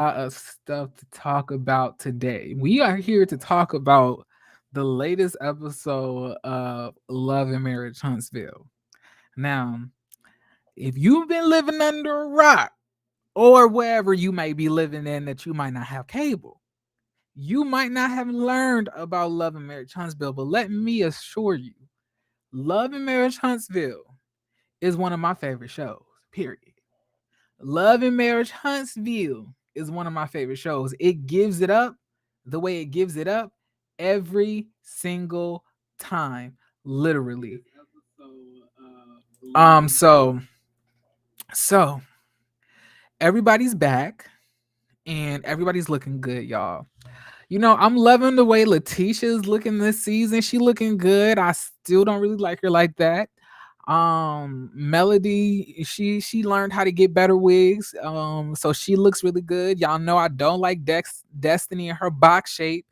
lot of stuff to talk about today. We are here to talk about the latest episode of Love and Marriage Huntsville. Now, if you've been living under a rock or wherever you may be living in that you might not have cable, you might not have learned about Love and Marriage Huntsville, but let me assure you, Love and Marriage Huntsville is one of my favorite shows, period. Love and Marriage Huntsville is one of my favorite shows. It gives it up the way it gives it up every single time, literally. So so everybody's back and everybody's looking good, y'all. I'm loving the way Letitia's looking this season. She looking good. I still don't really like her like that. Melody, she learned how to get better wigs. So she looks really good. Y'all know I don't like Destiny in her box shape,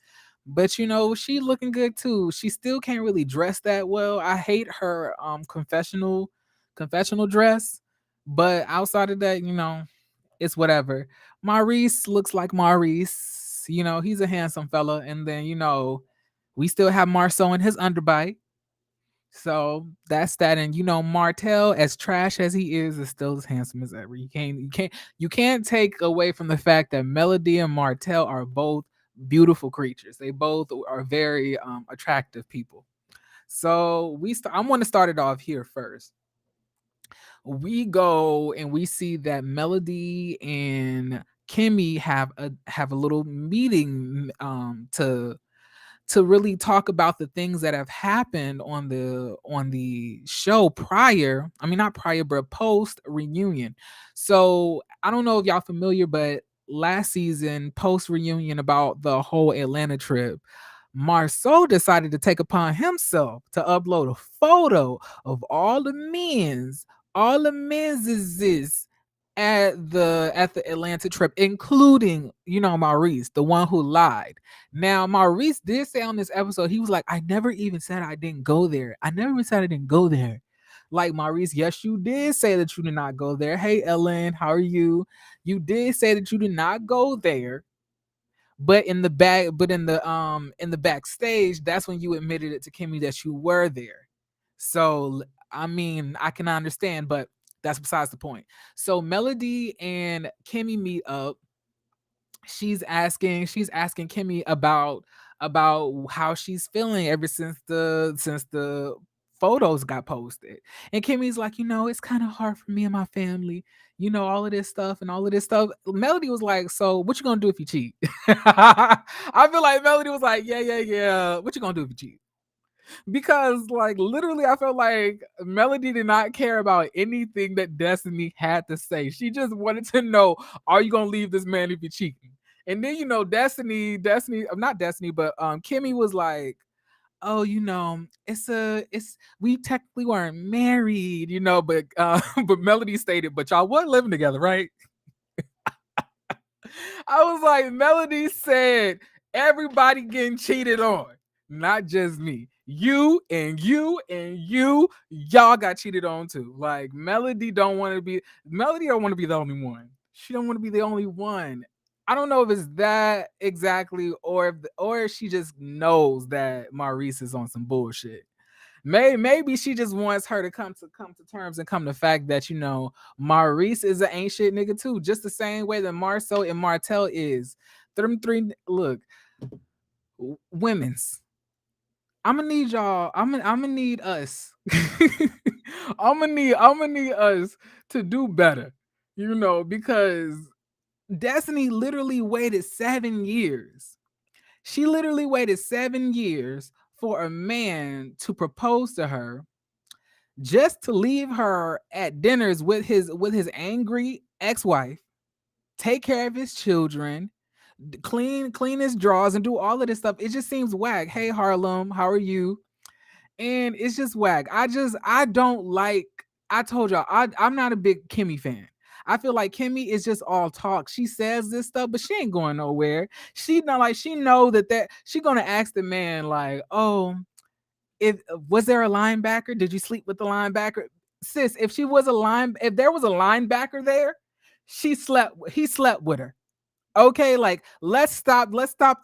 but she looking good too. She still can't really dress that well. I hate her confessional dress, but outside of that, it's whatever. Maurice looks like Maurice. He's a handsome fella. And then, we still have Marceau in his underbite. So that's that. And Martel, as trash as he is still as handsome as ever. You can't take away from the fact that Melody and Martel are both beautiful creatures. They both are very attractive people. So I'm going to start it off here first. We go and we see that Melody and Kimmy have a little meeting to really talk about the things that have happened on the show prior. I mean, not prior, but post reunion. So I don't know if y'all familiar, but last season, post reunion about the whole Atlanta trip, Marceau decided to take upon himself to upload a photo of all the men's at the Atlanta trip, including Maurice, the one who lied. Now Maurice did say on this episode, he was like, "I never even said I didn't go there. I never even said I didn't go there." Like, Maurice, yes, you did say that you did not go there. Hey, Ellen, how are you? You did say that you did not go there, but in the backstage, that's when you admitted it to Kimmy that you were there. So I mean, I can understand, but that's besides the point. So Melody and Kimmy meet up. She's asking Kimmy about how she's feeling ever since the photos got posted. And Kimmy's like, it's kind of hard for me and my family, all of this stuff and all of this stuff. Melody was like, so what you gonna do if you cheat? I feel like Melody was like, yeah, yeah, yeah. What you gonna do if you cheat? Because like literally I felt like Melody did not care about anything that Destiny had to say. She just wanted to know, are you gonna leave this man if you're cheating? And then Destiny, not Destiny, but Kimmy was like, oh, it's we technically weren't married, but but Melody stated, but y'all were living together, right? I was like, Melody said everybody getting cheated on, not just me. You and you and y'all got cheated on too. Like, Melody don't want to be the only one. She don't want to be the only one. I don't know if it's that exactly, or if she just knows that Maurice is on some bullshit. Maybe she just wants her to come to terms and come to fact that Maurice is an ain't shit nigga too, just the same way that Marceau and Martel is. Them three, look, women's. I'm gonna need y'all. I'm gonna need us. I'm gonna need us to do better. Because Destiny literally waited 7 years. She literally waited 7 years for a man to propose to her, just to leave her at dinners with his angry ex-wife, take care of his children, clean his drawers, and do all of this stuff. It just seems whack. Hey, Harlem, how are you? And it's just whack. I don't like. I told y'all, I'm not a big Kimmy fan. I feel like Kimmy is just all talk. She says this stuff, but she ain't going nowhere. She not like she know that she gonna ask the man like, oh, if was there a linebacker? Did you sleep with the linebacker? Sis, if there was a linebacker there, he slept with her. Okay, like let's stop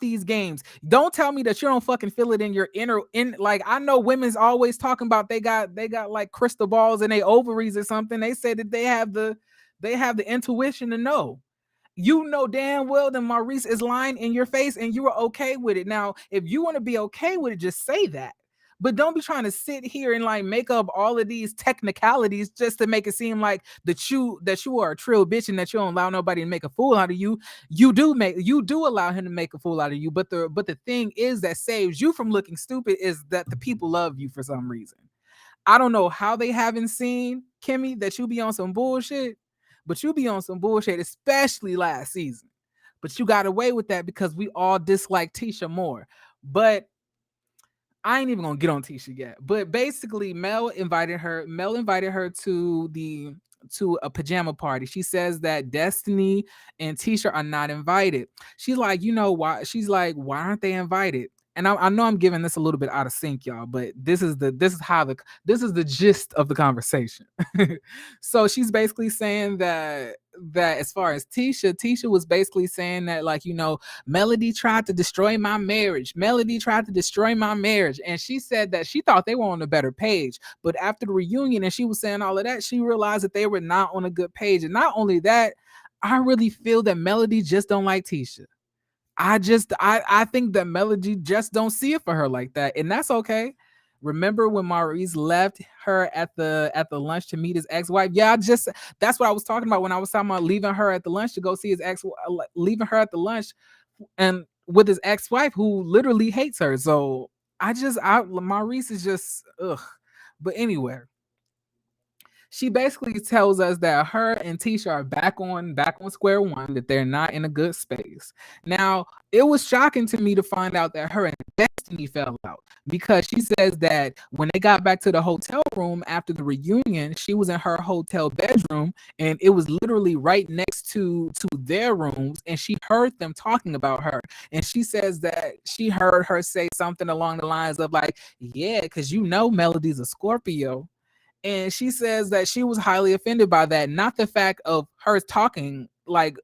these games. Don't tell me that you don't fucking feel it in your inner in like I know women's always talking about they got like crystal balls in their ovaries or something. They say that they have the intuition to know. You know damn well that Maurice is lying in your face and you are okay with it. Now, if you want to be okay with it, just say that. But don't be trying to sit here and like make up all of these technicalities just to make it seem like that you are a trill bitch and that you don't allow nobody to make a fool out of you. You do allow him to make a fool out of you. But the thing is that saves you from looking stupid is that the people love you for some reason. I don't know how they haven't seen Kimmy that you be on some bullshit, but you be on some bullshit, especially last season. But you got away with that because we all dislike Tisha more. But I ain't even gonna get on Tisha yet. But basically, Mel invited her to a pajama party. She says that Destiny and Tisha are not invited. She's like, you know why? She's like, why aren't they invited? And I know I'm giving this a little bit out of sync, y'all, but this is the gist of the conversation. So she's basically saying that as far as Tisha was basically saying that, like, Melody tried to destroy my marriage. Melody tried to destroy my marriage. And she said that she thought they were on a better page. But after the reunion and she was saying all of that, she realized that they were not on a good page. And not only that, I really feel that Melody just don't like Tisha. I think that Melody just don't see it for her like that. And that's okay. Remember when Maurice left her at the lunch to meet his ex-wife? Yeah, that's what I was talking about when I was talking about leaving her at the lunch to go see his ex, leaving her at the lunch and with his ex-wife who literally hates her. So Maurice is just ugh. But anyway, she basically tells us that her and Tisha are back on square one, that they're not in a good space. Now, it was shocking to me to find out that her and Destiny fell out because she says that when they got back to the hotel room after the reunion, she was in her hotel bedroom and it was literally right next to their rooms, and she heard them talking about her. And she says that she heard her say something along the lines of like, yeah, because Melody's a Scorpio. And she says that she was highly offended by that, not the fact of her talking like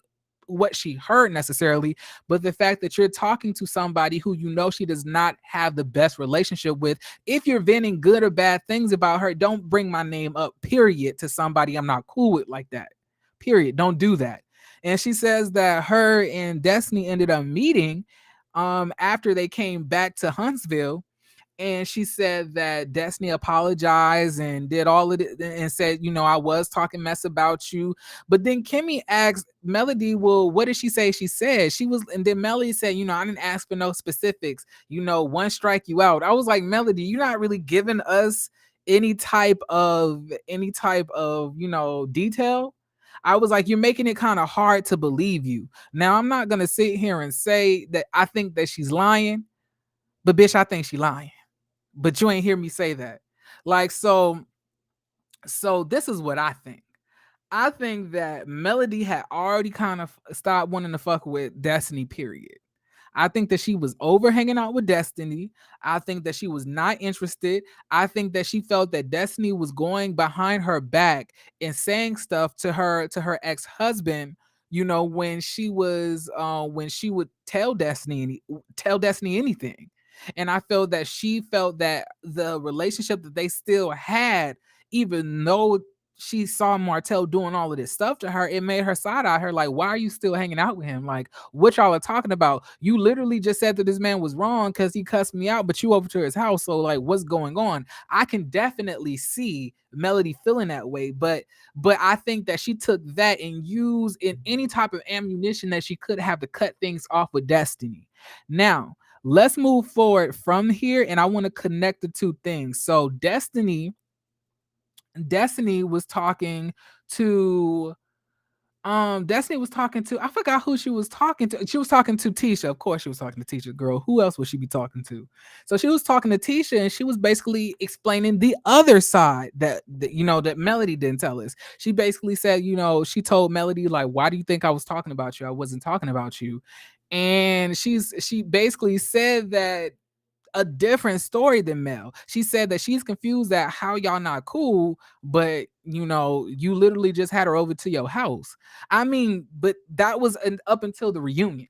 what she heard necessarily, but the fact that you're talking to somebody who she does not have the best relationship with. If you're venting good or bad things about her, don't bring my name up, period, to somebody I'm not cool with like that. Period. Don't do that. And she says that her and Destiny ended up meeting after they came back to Huntsville, and she said that Destiny apologized and did all of it and said, I was talking mess about you. But then Kimmy asked Melody, well, what did she say? She said and then Melody said, I didn't ask for no specifics, one strike you out. I was like, Melody, you're not really giving us any type of detail. I was like, you're making it kind of hard to believe you. Now, I'm not going to sit here and say that I think that she's lying, but bitch, I think she's lying. But you ain't hear me say that. Like, so this is what I think. I think that Melody had already kind of stopped wanting to fuck with Destiny, period. I think that she was over hanging out with Destiny. I think that she was not interested. I think that she felt that Destiny was going behind her back and saying stuff to her ex-husband, when she would tell Destiny anything. And I felt that she felt that the relationship that they still had, even though she saw Martel doing all of this stuff to her, it made her side eye her like, why are you still hanging out with him? Like, what y'all are talking about? You literally just said that this man was wrong because he cussed me out, but you over to his house. So like, what's going on? I can definitely see Melody feeling that way, but I think that she took that and used in any type of ammunition that she could have to cut things off with Destiny. Now, let's move forward from here, and I want to connect the two things. So Destiny was talking to I forgot who she was talking to. She was talking to Tisha. Of course, she was talking to Tisha, girl. Who else would she be talking to? So she was talking to Tisha, and she was basically explaining the other side that Melody didn't tell us. She basically said, she told Melody, like, why do you think I was talking about you? I wasn't talking about you. And she basically said that a different story than Mel. She said that she's confused at how y'all not cool, but you literally just had her over to your house. I mean, but that was up until the reunion.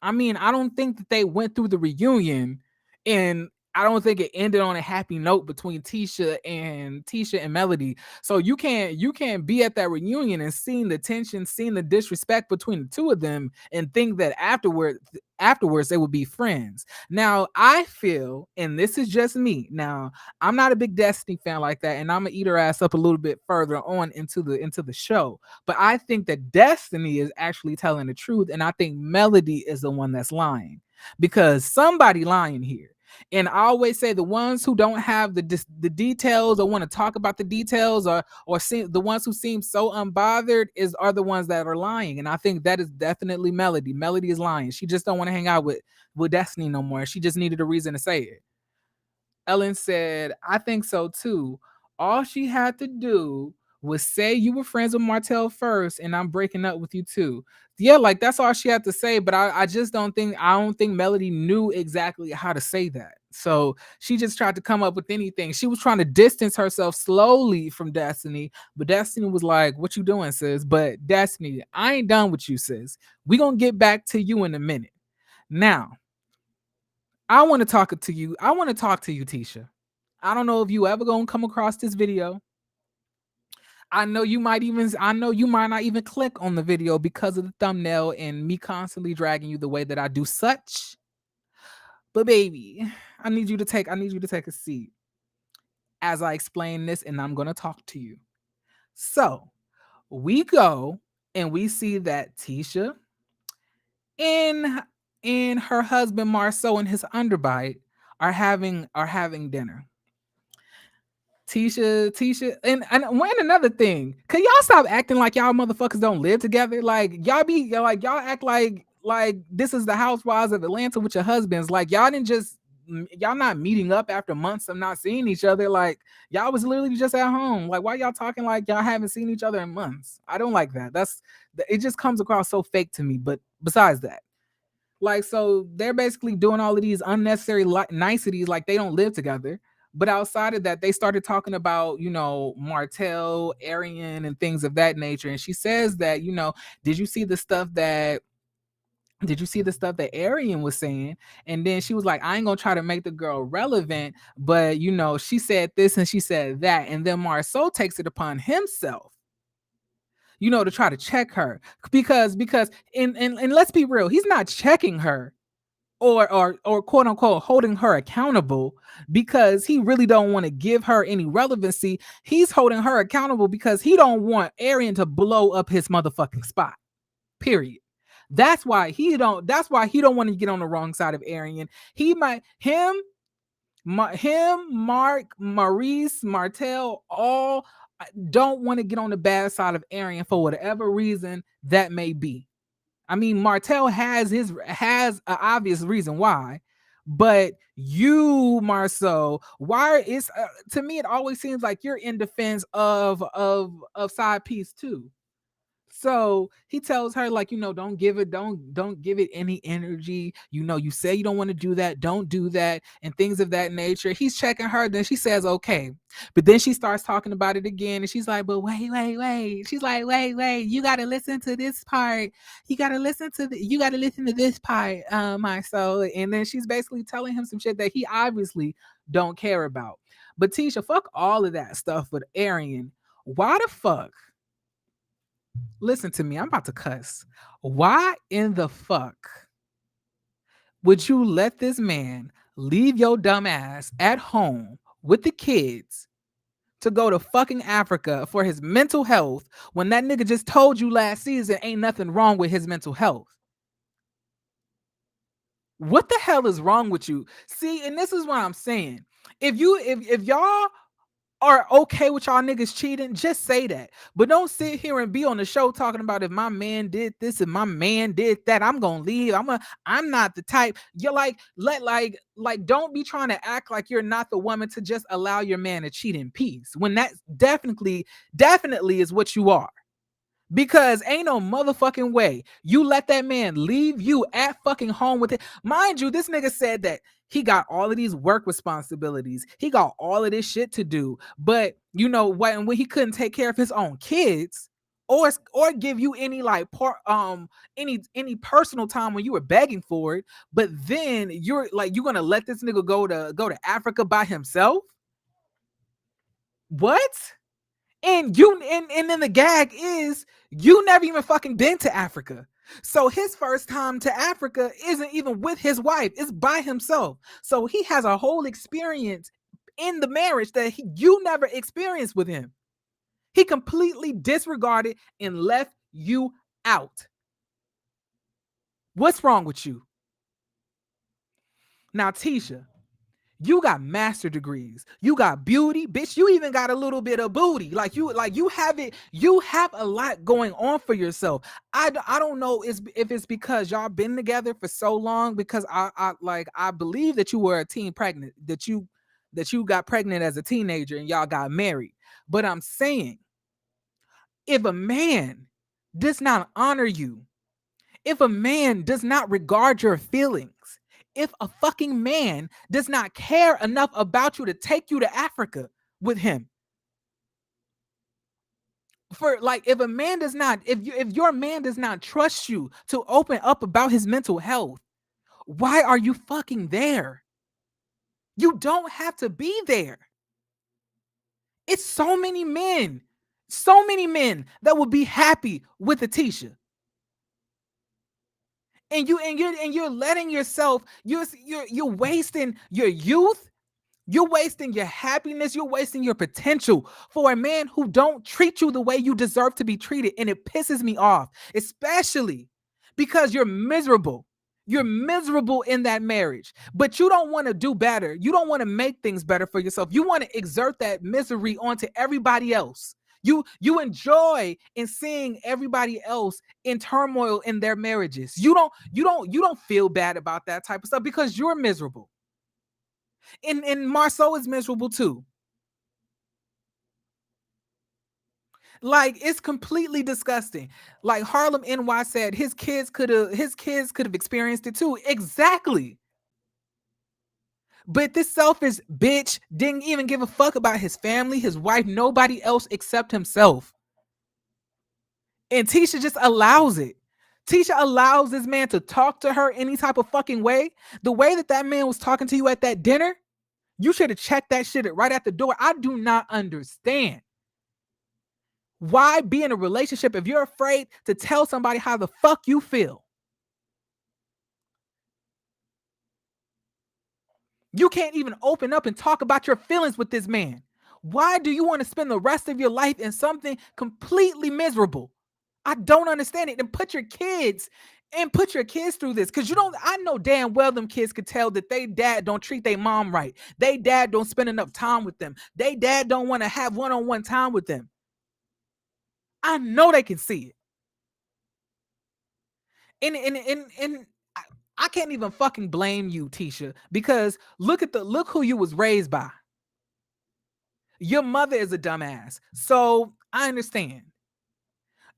I mean, I don't think that they went through the reunion, and I don't think it ended on a happy note between Tisha and Melody. So you can't be at that reunion and seeing the tension, seeing the disrespect between the two of them, and think that afterwards they would be friends. Now I feel, and this is just me. Now I'm not a big Destiny fan like that, and I'm gonna eat her ass up a little bit further on into the show. But I think that Destiny is actually telling the truth, and I think Melody is the one that's lying, because somebody lying here. And I always say the ones who don't have the details, or want to talk about the details, or seem the ones who seem so unbothered are the ones that are lying. And I think that is definitely Melody. Melody is lying. She just don't want to hang out with Destiny no more. She just needed a reason to say it. Ellen said, I think so too. All she had to do was say you were friends with Martel first, and I'm breaking up with you too. Yeah, like that's all she had to say. But I just don't think Melody knew exactly how to say that. So she just tried to come up with anything. She was trying to distance herself slowly from Destiny, but Destiny was like, "What you doing, sis?" But Destiny, I ain't done with you, sis. We gonna get back to you in a minute. Now, I want to talk to you. I want to talk to you, Tisha. I don't know if you ever gonna come across this video. I know you might not even click on the video because of the thumbnail and me constantly dragging you the way that I do such. But baby, I need you to take a seat as I explain this, and I'm gonna talk to you. So we go and we see that Tisha and her husband Marceau and his underbite are having dinner. Tisha, and another thing, can y'all stop acting like y'all motherfuckers don't live together? Like y'all act like this is the Housewives of Atlanta with your husbands. Like y'all not meeting up after months of not seeing each other. Like y'all was literally just at home. Like why y'all talking like y'all haven't seen each other in months? I don't like that. It just comes across so fake to me. But besides that, like, so they're basically doing all of these unnecessary niceties like they don't live together. But outside of that, they started talking about, Martell, Arian, and things of that nature. And she says that, did you see the stuff that Arian was saying? And then she was like, I ain't gonna try to make the girl relevant, but she said this and she said that. And then Marceau takes it upon himself, to try to check her. Because and let's be real, he's not checking her or quote unquote holding her accountable because he really don't want to give her any relevancy. He's holding her accountable because he don't want Arian to blow up his motherfucking spot. Period. That's why he don't want to get on the wrong side of Arian. He might Mark, Maurice, Martel, all don't want to get on the bad side of Arian for whatever reason that may be. I mean, Martel has an obvious reason why, but you, Marceau, why is to me it always seems like you're in defense of side piece too. So he tells her, like, don't give it any energy. You say you don't want to do that, don't do that, and things of that nature. He's checking her, then she says okay. But then she starts talking about it again, and she's like, but wait. She's like, wait, you gotta listen to this part. You gotta listen to this part, my soul. And then she's basically telling him some shit that he obviously don't care about. But Tisha, fuck all of that stuff with Arian. Why the fuck? Listen to me, I'm about to cuss. Why in the fuck would you let this man leave your dumb ass at home with the kids to go to fucking Africa for his mental health when that nigga just told you last season ain't nothing wrong with his mental health? What the hell is wrong with you? See, and this is what I'm saying. If y'all are okay with y'all niggas cheating, just say that. But don't sit here and be on the show talking about if my man did this and my man did that, I'm gonna leave. I'm not the type. You're like don't be trying to act like you're not the woman to just allow your man to cheat in peace when that definitely is what you are. Because ain't no motherfucking way you let that man leave you at fucking home with it. Mind you, this nigga said that he got all of these work responsibilities. He got all of this shit to do. But you know what? And when he couldn't take care of his own kids or give you any like any personal time when you were begging for it, but then you're gonna let this nigga go to Africa by himself? What? And then the gag is you never even fucking been to Africa. So his first time to Africa isn't even with his wife, it's by himself. So he has a whole experience in the marriage that you never experienced with him. He completely disregarded and left you out. What's wrong with you? Now, Tisha, you got master degrees. You got beauty, bitch. You even got a little bit of booty. You have it. You have a lot going on for yourself. I don't know if it's because y'all been together for so long. Because I believe that you were a teen pregnant. That you got pregnant as a teenager and y'all got married. But I'm saying, if a man does not honor you, if a man does not regard your feelings, if a fucking man does not care enough about you to take you to Africa with him, for like, if a man does not, if your man does not trust you to open up about his mental health, why are you fucking there? You don't have to be there. It's so many men that would be happy with a Tisha. And you're letting yourself, you're wasting your youth, you're wasting your happiness, you're wasting your potential for a man who don't treat you the way you deserve to be treated. And it pisses me off, especially because you're miserable. You're miserable in that marriage, but you don't want to do better. You don't want to make things better for yourself. You want to exert that misery onto everybody else. You enjoy in seeing everybody else in turmoil in their marriages. You don't feel bad about that type of stuff because you're miserable. And Marceau is miserable too. Like, it's completely disgusting. Like Harlem NY said, his kids could have experienced it too. Exactly. But this selfish bitch didn't even give a fuck about his family, his wife, nobody else except himself. And Tisha just allows it. Tisha allows this man to talk to her any type of fucking way. The way that man was talking to you at that dinner, you should have checked that shit right at the door. I do not understand. Why be in a relationship if you're afraid to tell somebody how the fuck you feel? You can't even open up and talk about your feelings with this man. Why do you want to spend the rest of your life in something completely miserable? I don't understand it. And put your kids through this. Cause I know damn well them kids could tell that they dad don't treat their mom right. They dad don't spend enough time with them. They dad don't want to have one-on-one time with them. I know they can see it. And I can't even fucking blame you, Tisha, because look who you was raised by. Your mother is a dumbass. So I understand.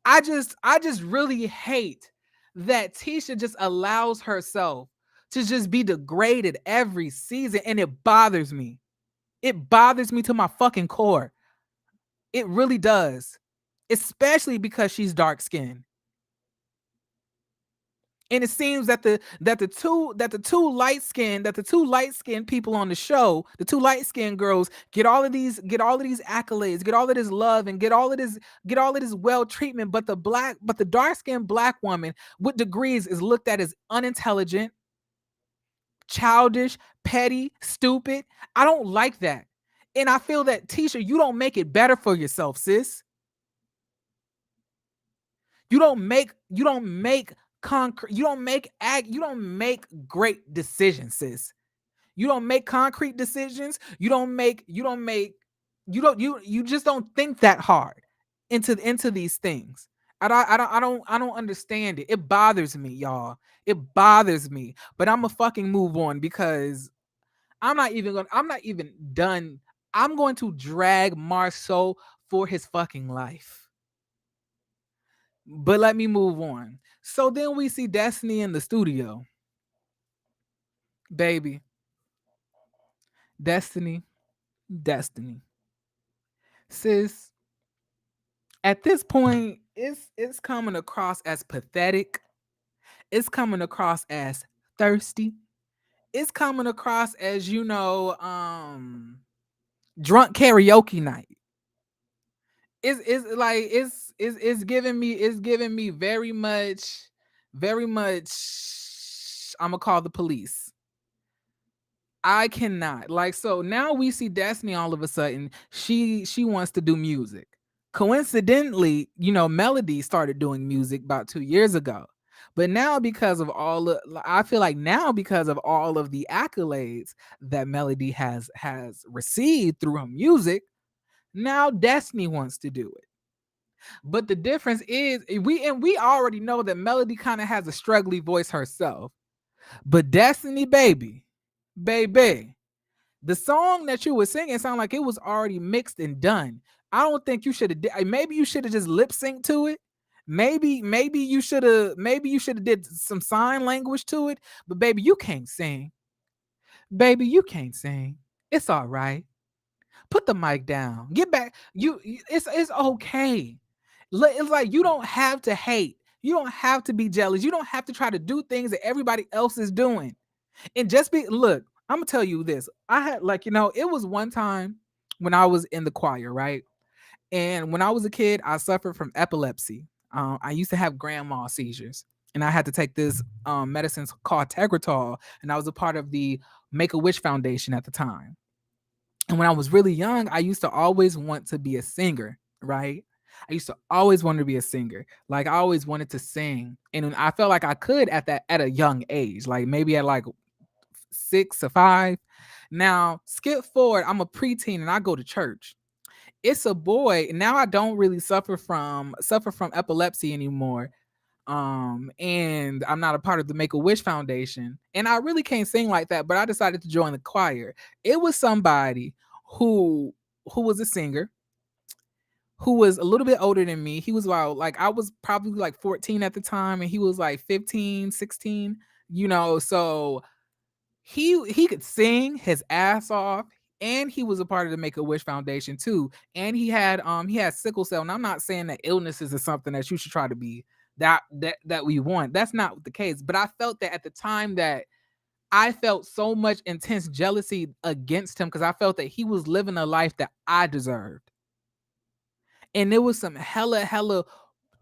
I just really hate that Tisha just allows herself to just be degraded every season, and it bothers me. It bothers me to my fucking core. It really does. Especially because she's dark skinned. And it seems that the two light skinned people on the show, the two light skinned girls, get all of these accolades, get all of this love, and get all of this well treatment. But the dark skinned black woman with degrees is looked at as unintelligent, childish, petty, stupid. I don't like that, and I feel that, Tisha, you don't make it better for yourself, sis. You don't make concrete, you don't make great decisions, sis. You don't make concrete decisions. You just don't think that hard into these things. I don't understand it. It bothers me, y'all. It bothers me. But I'm gonna fucking move on because I'm not even done. I'm going to drag Marceau for his fucking life. But let me move on. So then we see Destiny in the studio. Baby, Destiny, Destiny. Sis, at this point, it's coming across as pathetic. It's coming across as thirsty. It's coming across as, drunk karaoke night. It's giving me very much I'm gonna call the police. I cannot. Like, so now we see Destiny all of a sudden. She wants to do music. Coincidentally, Melody started doing music about 2 years ago. But now I feel like now because of all of the accolades that Melody has received through her music, now Destiny wants to do it. But the difference is we already know that Melody kind of has a struggly voice herself. But Destiny, baby, the song that you were singing sounded like it was already mixed and done. I don't think you should have. Maybe you should have just lip synced to it. Maybe you should have did some sign language to it. But baby, you can't sing. Baby, you can't sing. It's all right. Put the mic down. Get back. It's okay. It's like you don't have to hate. You don't have to be jealous. You don't have to try to do things that everybody else is doing. And just be look, I'm gonna tell you this. I had it was one time when I was in the choir, right? And when I was a kid, I suffered from epilepsy. I used to have grand mal seizures, and I had to take this medicine called Tegretol, and I was a part of the Make a Wish Foundation at the time. And when I was really young, I used to always want to be a singer, right? I used to always want to be a singer. Like I always wanted to sing. And I felt like I could at a young age, like maybe at like 6 or 5. Now, skip forward, I'm a preteen and I go to church. It's a boy. Now I don't really suffer from epilepsy anymore. And I'm not a part of the Make a Wish Foundation. And I really can't sing like that, but I decided to join the choir. It was somebody who was a singer who was a little bit older than me. He was about like I was probably like 14 at the time, and he was like 15, 16, so he could sing his ass off, and he was a part of the Make a Wish Foundation too. And he had sickle cell. And I'm not saying that illnesses is something that you should try to be that we want. That's not the case. But I felt that at the time that I felt so much intense jealousy against him because I felt that he was living a life that I deserved. And there was some hella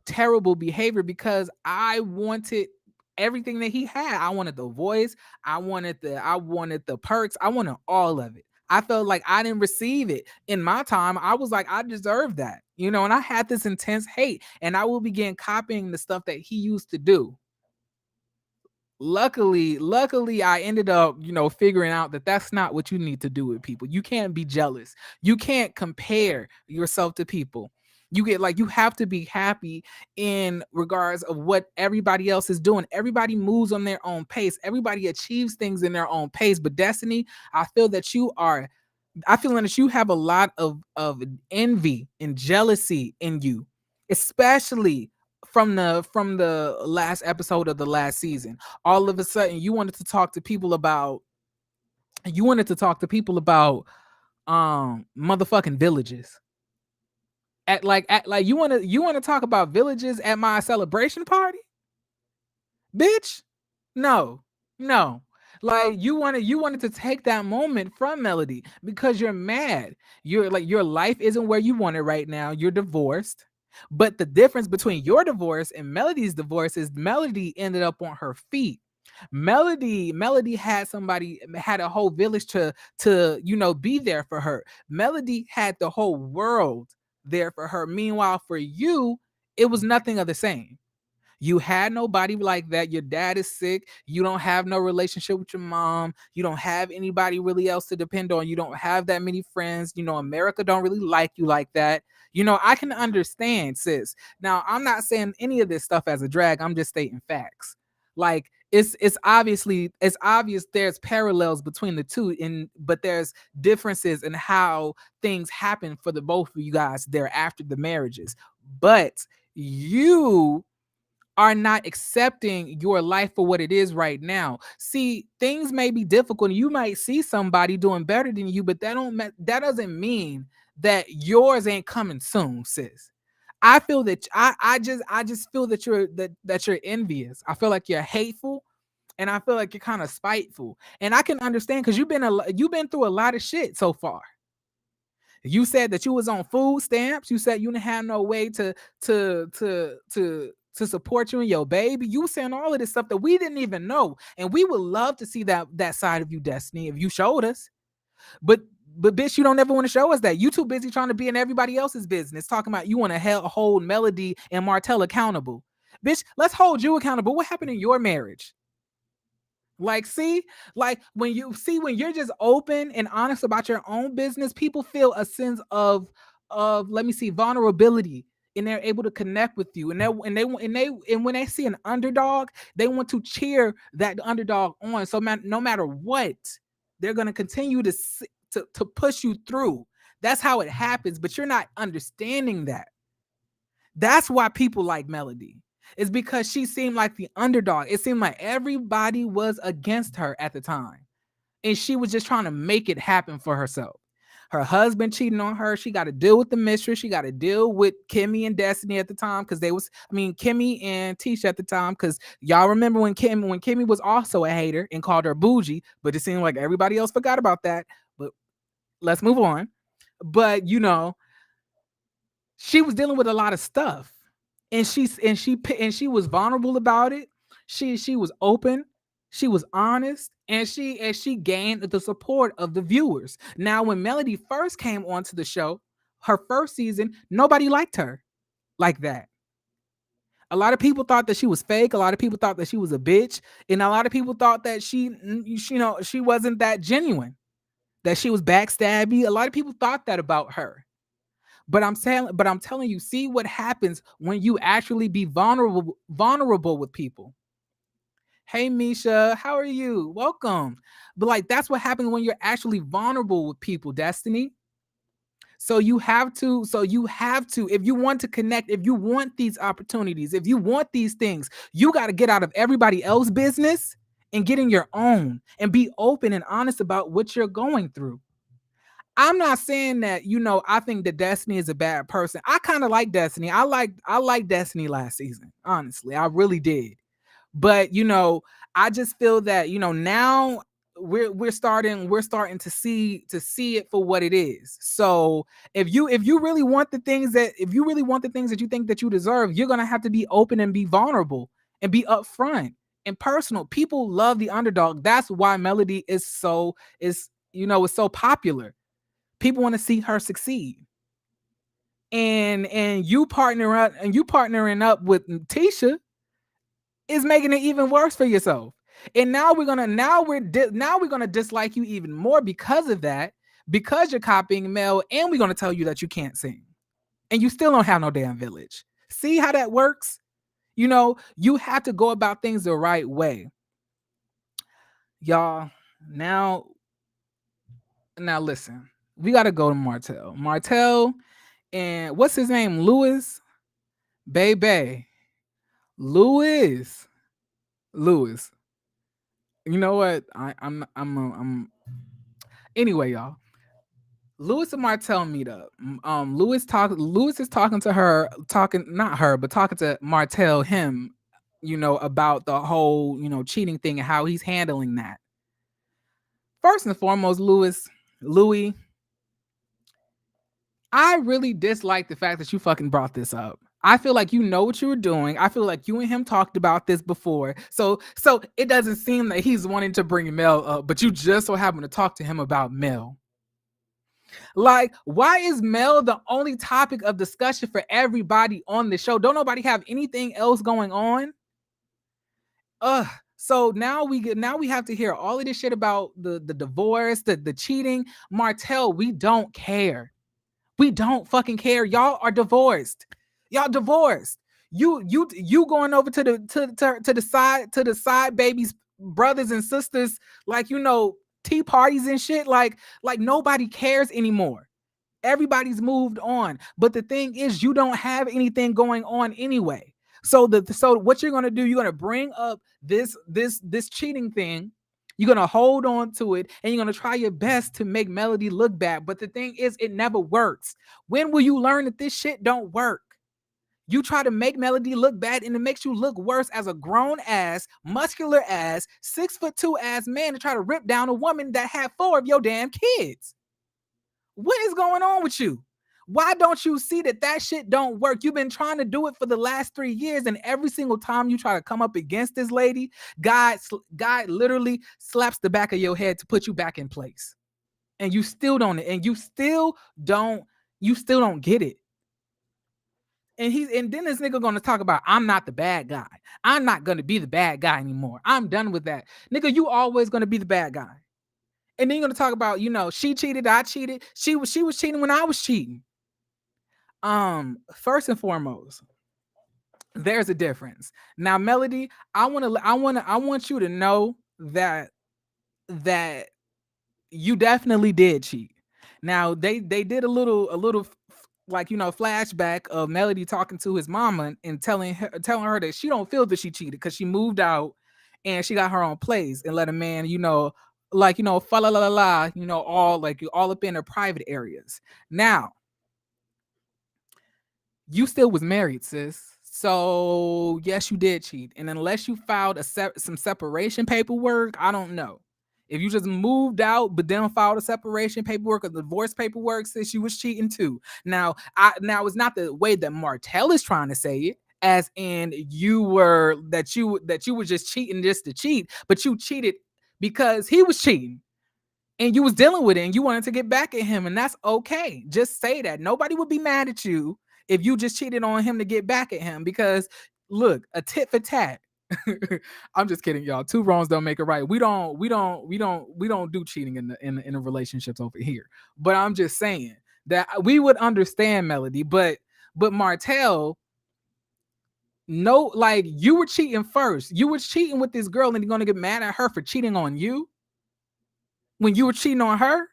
terrible behavior because I wanted everything that he had. I wanted the voice, I wanted the perks, I wanted all of it. I felt like I didn't receive it in my time. I was like, I deserve that, and I had this intense hate, and I will begin copying the stuff that he used to do. Luckily I ended up figuring out that that's not what you need to do with people. You can't be jealous, you can't compare yourself to people. You have to be happy in regards of what everybody else is doing. Everybody moves on their own pace, everybody achieves things in their own pace. But Destiny, I feel that you have a lot of envy and jealousy in you, especially from the last episode of the last season. All of a sudden, you wanted to talk to people about motherfucking villages. At like you want to talk about villages at my celebration party, bitch. No, no. Like you wanted to take that moment from Melody because you're mad. You're like your life isn't where you want it right now. You're divorced. But the difference between your divorce and Melody's divorce is Melody ended up on her feet. Melody had a whole village to be there for her. Melody had the whole world there for her. Meanwhile, for you, it was nothing of the same. You had nobody like that. Your dad is sick. You don't have no relationship with your mom. You don't have anybody really else to depend on. You don't have that many friends. America don't really like you like that. I can understand, sis. Now, I'm not saying any of this stuff as a drag. I'm just stating facts. Like it's obvious there's parallels between the two, but there's differences in how things happen for the both of you guys there after the marriages. But You are not accepting your life for what it is right now. See, things may be difficult and you might see somebody doing better than you, but that doesn't mean that yours ain't coming soon, sis. I feel that I just feel that you're envious. I feel like you're hateful, and I feel like you're kind of spiteful. And I can understand because you've been through a lot of shit so far. You said that you was on food stamps. You said you didn't have no way to support you and your baby. You were saying all of this stuff that we didn't even know, and we would love to see that side of you, Destiny, if you showed us. But bitch, you don't ever want to show us that. You too busy trying to be in everybody else's business, talking about you want to hold Melody and Martel accountable. Bitch, let's hold you accountable. What happened in your marriage? Like, see, like when you're just open and honest about your own business, people feel a sense of let me see vulnerability, and they're able to connect with you. And when they see an underdog, they want to cheer that underdog on. So no matter what, they're gonna continue to push you through. That's how it happens. But you're not understanding that. That's why people like Melody. It's because she seemed like the underdog. It seemed like everybody was against her at the time. And she was just trying to make it happen for herself. Her husband cheating on her. She got to deal with the mistress. She got to deal with Kimmy and Destiny at the time. Kimmy and Tisha at the time. Because y'all remember when Kimmy was also a hater and called her bougie. But it seemed like everybody else forgot about that. But let's move on. But, she was dealing with a lot of stuff, and she was vulnerable about it. She was open, she was honest, and she gained the support of the viewers. Now, when Melody first came onto the show, her first season, nobody liked her like that. A lot of people thought that she was fake. A lot of people thought that she was a bitch, and a lot of people thought that she wasn't that genuine, that she was backstabby. A lot of people thought that about her. But I'm telling you, see what happens when you actually be vulnerable with people. Hey Misha, how are you? Welcome. But like that's what happens when you're actually vulnerable with people, Destiny. So you have to, if you want to connect, if you want these opportunities, if you want these things, you got to get out of everybody else's business and get in your own and be open and honest about what you're going through. I'm not saying that, I think that Destiny is a bad person. I kind of like Destiny. I like Destiny last season. Honestly, I really did. But I just feel that, now we're starting to see it for what it is. So if you really want the things that you think that you deserve, you're gonna have to be open and be vulnerable and be upfront and personal. People love the underdog. That's why Melody is so popular. People want to see her succeed. And you partnering up with Tisha is making it even worse for yourself. And now we're gonna dislike you even more because of that, because you're copying Mel, and we're gonna tell you that you can't sing. And you still don't have no damn village. See how that works? You have to go about things the right way. Y'all, now listen. We gotta go to Martel. Martel and what's his name? Louis? Baby. Louis. Louis. You know what? I'm anyway, y'all. Louis and Martel meet up. Louis is talking to her, talking not her, but talking to Martel, him, about the whole, cheating thing and how he's handling that. First and foremost, Louis, I really dislike the fact that you fucking brought this up. I feel like you know what you were doing. I feel like you and him talked about this before. So it doesn't seem that he's wanting to bring Mel up, but you just so happen to talk to him about Mel. Like, why is Mel the only topic of discussion for everybody on the show? Don't nobody have anything else going on? Ugh. So now we have to hear all of this shit about the divorce, the cheating. Martel, we don't care. We don't fucking care. Y'all are divorced. Y'all divorced. You going over to the side babies, brothers and sisters, like tea parties and shit. Like nobody cares anymore. Everybody's moved on. But the thing is, you don't have anything going on anyway. So what you're gonna do, you're gonna bring up this cheating thing. You're gonna hold on to it and you're gonna try your best to make Melody look bad. But the thing is, it never works. When will you learn that this shit don't work? You try to make Melody look bad and it makes you look worse as a grown ass, muscular ass, 6'2" ass man to try to rip down a woman that had 4 of your damn kids. What is going on with you? Why don't you see that shit don't work? You've been trying to do it for the last 3 years, and every single time you try to come up against this lady, God literally slaps the back of your head to put you back in place. And you still don't get it. And then this nigga gonna talk about, I'm not the bad guy. I'm not gonna be the bad guy anymore. I'm done with that. Nigga, you always gonna be the bad guy. And then you're gonna talk about, she cheated, I cheated. She was cheating when I was cheating. First and foremost, there's a difference. Now, Melody, I want you to know that you definitely did cheat. Now, they did a little like, flashback of Melody talking to his mama and telling her that she don't feel that she cheated because she moved out and she got her own place and let a man, fa la la la la, all up in her private areas. Now, you still was married, sis. So yes, you did cheat. And unless you filed some separation paperwork, I don't know. If you just moved out but then filed a separation paperwork or divorce paperwork, sis, you was cheating too. Now it's not the way that Martel is trying to say it, as in you were just cheating just to cheat, but you cheated because he was cheating and you was dealing with it and you wanted to get back at him, and that's okay. Just say that. Nobody would be mad at you if you just cheated on him to get back at him, because look, a tit for tat. I'm just kidding, y'all. 2 wrongs don't make it right. We don't do cheating in the relationships over here. But I'm just saying that we would understand, Melody, but Martel, no, like, you were cheating first. You were cheating with this girl and you're gonna get mad at her for cheating on you when you were cheating on her?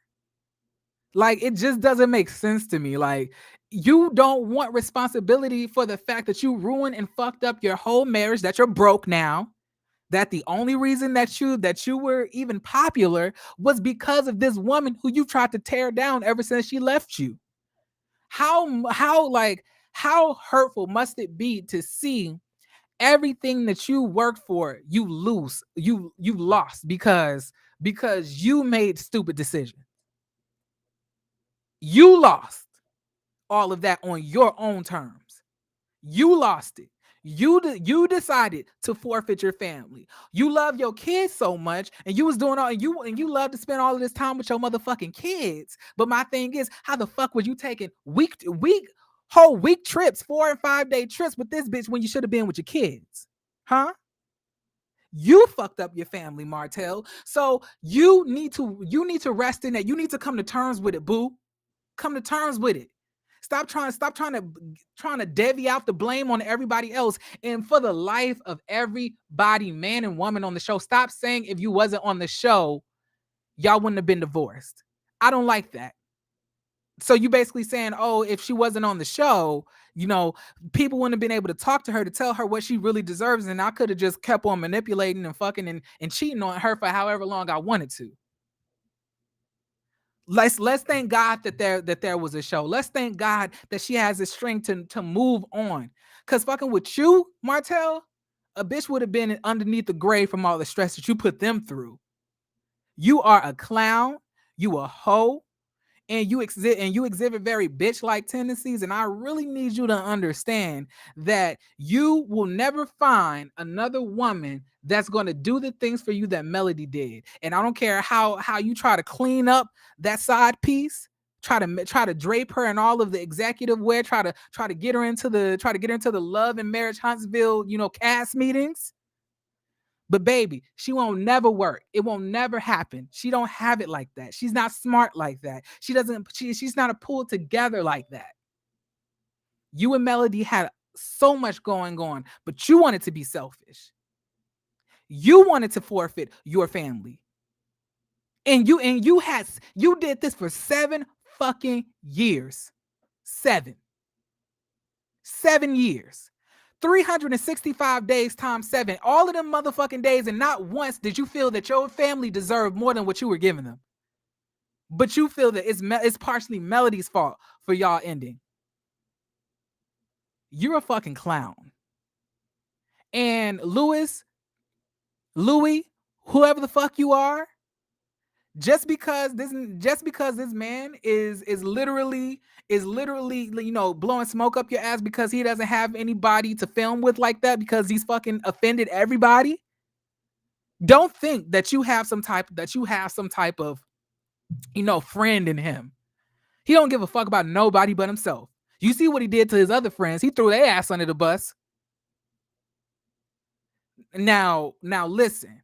Like, it just doesn't make sense to me. Like, you don't want responsibility for the fact that you ruined and fucked up your whole marriage, that you're broke now, that the only reason that you were even popular was because of this woman who you tried to tear down ever since she left you. How hurtful must it be to see everything that you worked for, you lost because you made stupid decisions. You lost all of that on your own terms. You lost it. You decided to forfeit your family. You love your kids so much, and you was doing all, and you love to spend all of this time with your motherfucking kids. But my thing is, how the fuck was you taking whole week trips, 4 and 5 day trips with this bitch when you should have been with your kids? Huh? You fucked up your family, Martel. So you need to rest in that. You need to come to terms with it, boo. Come to terms with it. Stop trying to divvy out the blame on everybody else. And for the life of everybody, man and woman on the show, stop saying if you wasn't on the show, y'all wouldn't have been divorced. I don't like that. So you basically saying, oh, if she wasn't on the show, people wouldn't have been able to talk to her to tell her what she really deserves, and I could have just kept on manipulating and fucking and cheating on her for however long I wanted to. Let's thank God that there was a show. Let's thank God that she has the strength to move on. Cause fucking with you, Martel, a bitch would have been underneath the grave from all the stress that you put them through. You are a clown. You a hoe. And you exhibit very bitch-like tendencies, and I really need you to understand that you will never find another woman that's going to do the things for you that Melody did. And I don't care how you try to clean up that side piece, try to drape her in all of the executive wear, try to get her into the Love and Marriage Huntsville, cast meetings. But baby, she won't never work. It won't never happen. She don't have it like that. She's not smart like that. She's not a pulled together like that. You and Melody had so much going on, but you wanted to be selfish. You wanted to forfeit your family. And you did this for 7 fucking years. 7. 7 years. 365 days times 7. All of them motherfucking days, and not once did you feel that your family deserved more than what you were giving them. But you feel that it's partially Melody's fault for y'all ending. You're a fucking clown. And Louis, whoever the fuck you are, just because this man is literally blowing smoke up your ass because he doesn't have anybody to film with like that because he's fucking offended everybody. Don't think that you have some type of friend in him. He don't give a fuck about nobody but himself. You see what he did to his other friends? He threw their ass under the bus. Now listen.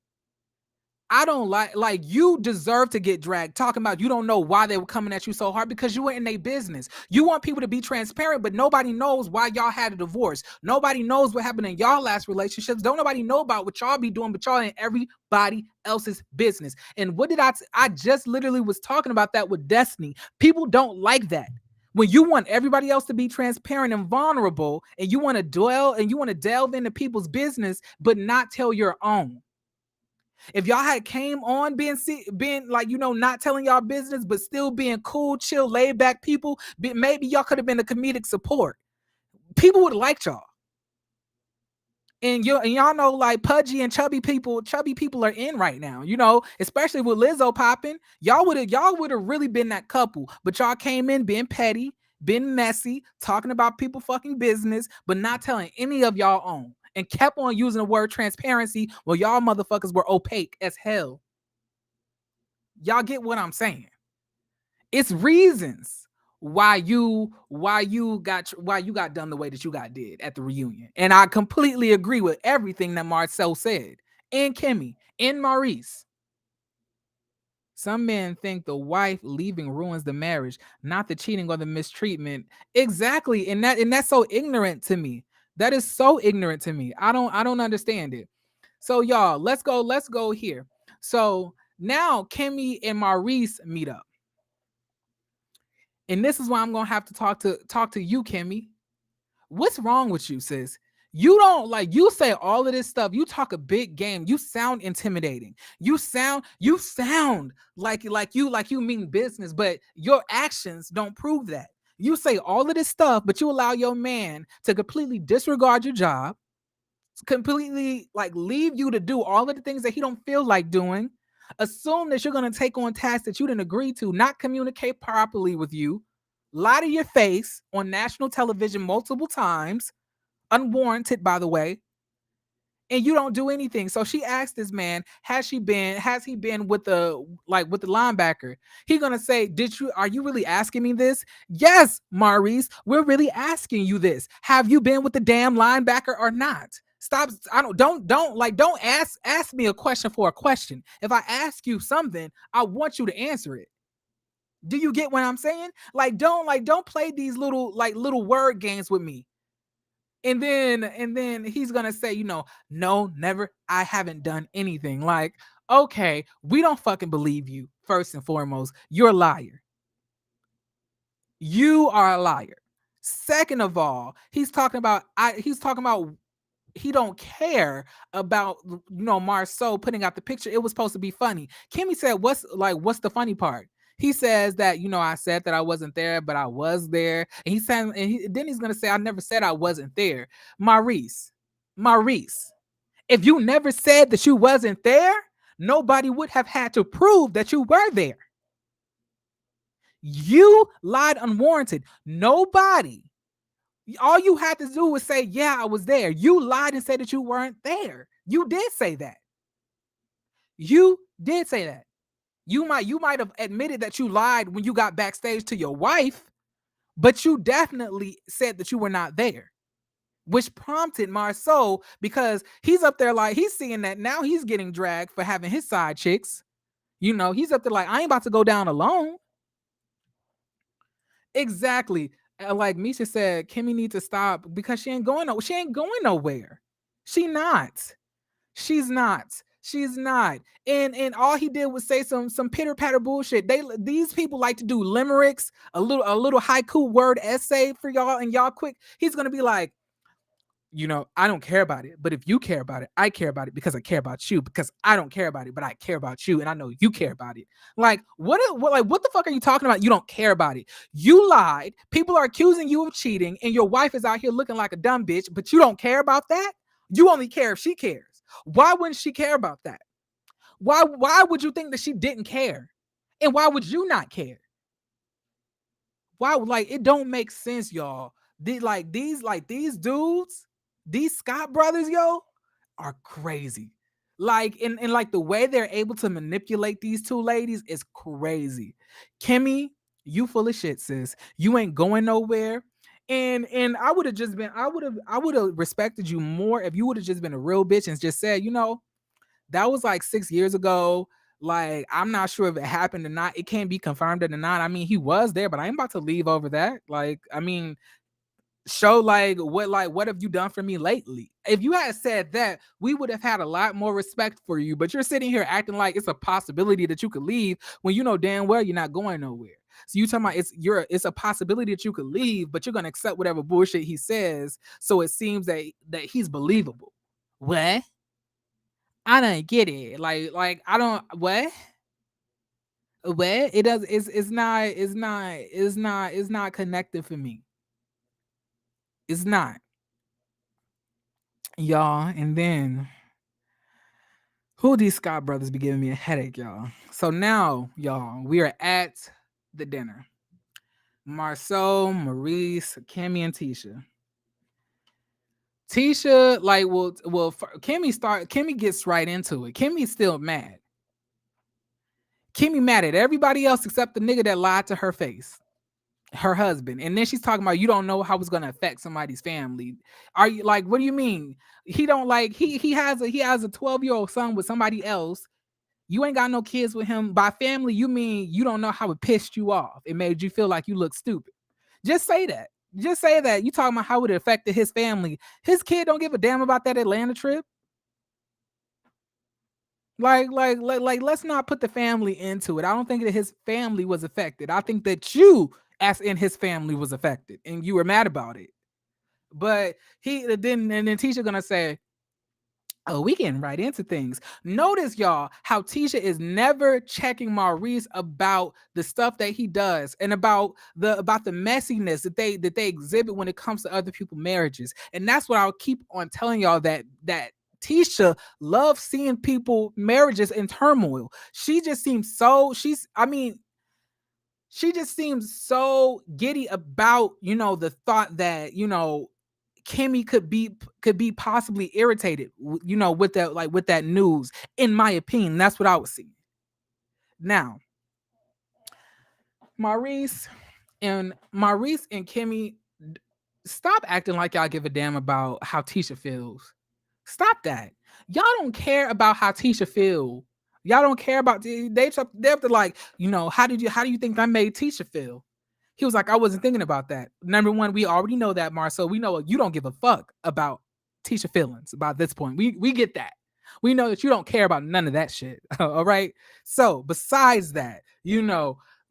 I don't like you deserve to get dragged. Talking about you don't know why they were coming at you so hard because you were in their business. You want people to be transparent, but nobody knows why y'all had a divorce. Nobody knows what happened in y'all last relationships. Don't nobody know about what y'all be doing, but y'all in everybody else's business. And what did I just literally was talking about that with Destiny. People don't like that. When you want everybody else to be transparent and vulnerable, and you want to delve into people's business, but not tell your own. If y'all had came on being like, not telling y'all business, but still being cool, chill, laid back people, maybe y'all could have been a comedic support. People would have liked y'all. And y'all know, like, pudgy and chubby people are in right now, especially with Lizzo popping. Y'all would have really been that couple, but y'all came in being petty, being messy, talking about people fucking business, but not telling any of y'all own. And kept on using the word transparency while y'all motherfuckers were opaque as hell. Y'all get what I'm saying? It's reasons why you got done the way that you got did at the reunion. And I completely agree with everything that Marcel said, and Kimmy, and Maurice. Some men think the wife leaving ruins the marriage, not the cheating or the mistreatment. Exactly. And that's so ignorant to me. That is so ignorant to me. I don't understand it. So y'all, let's go here. So now Kimmy and Maurice meet up. And this is why I'm gonna have to talk to you, Kimmy. What's wrong with you, sis? You don't you say all of this stuff. You talk a big game. You sound intimidating. You sound like you mean business, but your actions don't prove that. You say all of this stuff, but you allow your man to completely disregard your job, completely leave you to do all of the things that he don't feel like doing, assume that you're going to take on tasks that you didn't agree to, not communicate properly with you, lie to your face on national television multiple times, unwarranted, by the way, and you don't do anything. So she asked this man, has he been with the linebacker? He gonna say, are you really asking me this? Yes, Maurice, we're really asking you this. Have you been with the damn linebacker or not? Stop. Don't ask me a question for a question. If I ask you something, I want you to answer it. Do you get what I'm saying? Don't play these little word games with me. And then he's gonna say, no, never, I haven't done anything. Okay, we don't fucking believe you. First and foremost, you're a liar. You are a liar. Second of all, he's talking about he don't care about Marceau putting out the picture. It was supposed to be funny. Kimmy said, what's the funny part? He says that, I said that I wasn't there, but I was there. And he's saying, then he's gonna say, I never said I wasn't there. Maurice, if you never said that you wasn't there, nobody would have had to prove that you were there. You lied unwarranted. Nobody. All you had to do was say, yeah, I was there. You lied and said that you weren't there. You did say that. You did say that. You might have admitted that you lied when you got backstage to your wife, but you definitely said that you were not there, which prompted Marceau, because he's up there he's seeing that now he's getting dragged for having his side chicks. He's up there I ain't about to go down alone. Exactly. Like Misha said, Kimmy needs to stop because she ain't going nowhere. She's not. She's not. And all he did was say some pitter patter bullshit. These people like to do limericks, a little haiku word essay for y'all, and y'all quick. He's gonna be like, I don't care about it, but if you care about it, I care about it because I care about you. Because I don't care about it, but I care about you, and I know you care about it. Like what the fuck are you talking about? You don't care about it. You lied. People are accusing you of cheating, and your wife is out here looking like a dumb bitch, but you don't care about that. You only care if she cares. Why wouldn't she care about that? Why would you think that she didn't care? And why would you not care? Why, like, it don't make sense, y'all. These dudes, these Scott brothers, yo, are crazy. Like, and like the way they're able to manipulate these two ladies is crazy. Kimmy, you full of shit, sis. You ain't going nowhere. And I would have respected you more if you would have just been a real bitch and just said, that was like 6 years ago. Like, I'm not sure if it happened or not. It can't be confirmed or not. I mean, he was there, but I ain't about to leave over that. Like, I mean, show like what have you done for me lately? If you had said that, we would have had a lot more respect for you. But you're sitting here acting like it's a possibility that you could leave when you know damn well you're not going nowhere. So you talking about it's a possibility that you could leave, but you're gonna accept whatever bullshit he says. So it seems that he's believable. What? I don't get it. Like I don't what it does it's not connected for me. It's not, y'all. And then who these Scott brothers be giving me a headache, y'all. So now, y'all, we are at the dinner. Marceau, Maurice, Kimmy, and Tisha. Tisha, like, Kimmy gets right into it. Kimmy's still mad. Kimmy mad at everybody else except the nigga that lied to her face, her husband. And then she's talking about you don't know how it's gonna affect somebody's family. Are you like, what do you mean? He don't like he has a 12-year-old son with somebody else. You ain't got no kids with him. By family, you mean you don't know how it pissed you off. It made you feel like you look stupid. Just say that. Just say that. You talking about how it affected his family. His kid don't give a damn about that Atlanta trip. Like, let's not put the family into it. I don't think that his family was affected. I think that you, as in his family, was affected, and you were mad about it. But then Tisha gonna say, "Oh, we getting right into things." Notice, y'all, how Tisha is never checking Maurice about the stuff that he does and about the messiness that they exhibit when it comes to other people's marriages. And that's what I'll keep on telling y'all, that Tisha loves seeing people marriages in turmoil. She just seems so she just seems so giddy about the thought that Kimmy could be possibly irritated, with that news. In my opinion, that's what I was seeing. Now, Maurice and Kimmy, stop acting like y'all give a damn about how Tisha feels. Stop that. Y'all don't care about how Tisha feel. Y'all don't care about they have to, like, how do you think I made Tisha feel? He was like, I wasn't thinking about that. Number one, we already know that, Marcel. We know you don't give a fuck about Tisha feelings about this point. We get that. We know that you don't care about none of that shit. All right. So besides that,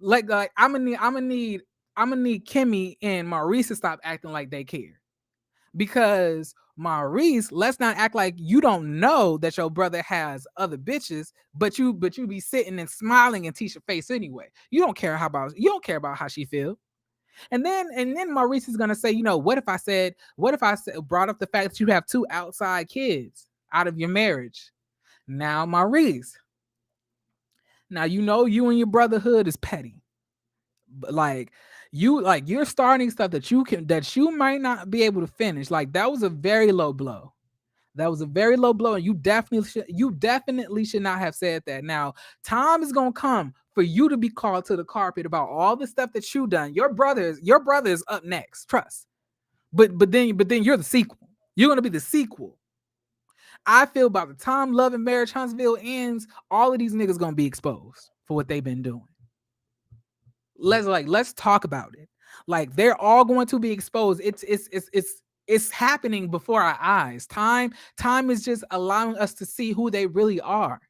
like I'm gonna need Kimmy and Maurice to stop acting like they care. Because Maurice, let's not act like you don't know that your brother has other bitches, but you be sitting and smiling in Tisha's face anyway. You don't care about how she feels. And then Maurice is gonna say, what if I brought up the fact that you have two outside kids out of your marriage? Now, Maurice, now you and your brotherhood is petty. But you're starting stuff that you might not be able to finish. Like, that was a very low blow. That was a very low blow, and you definitely should not have said that. Now, time is gonna come for you to be called to the carpet about all the stuff that you done. Your brother is up next. Trust. But then you're the sequel. You're gonna be the sequel. I feel by the time Love and Marriage Huntsville ends, all of these niggas gonna be exposed for what they've been doing. Let's talk about it. Like, they're all going to be exposed. It's happening before our eyes. Time is just allowing us to see who they really are.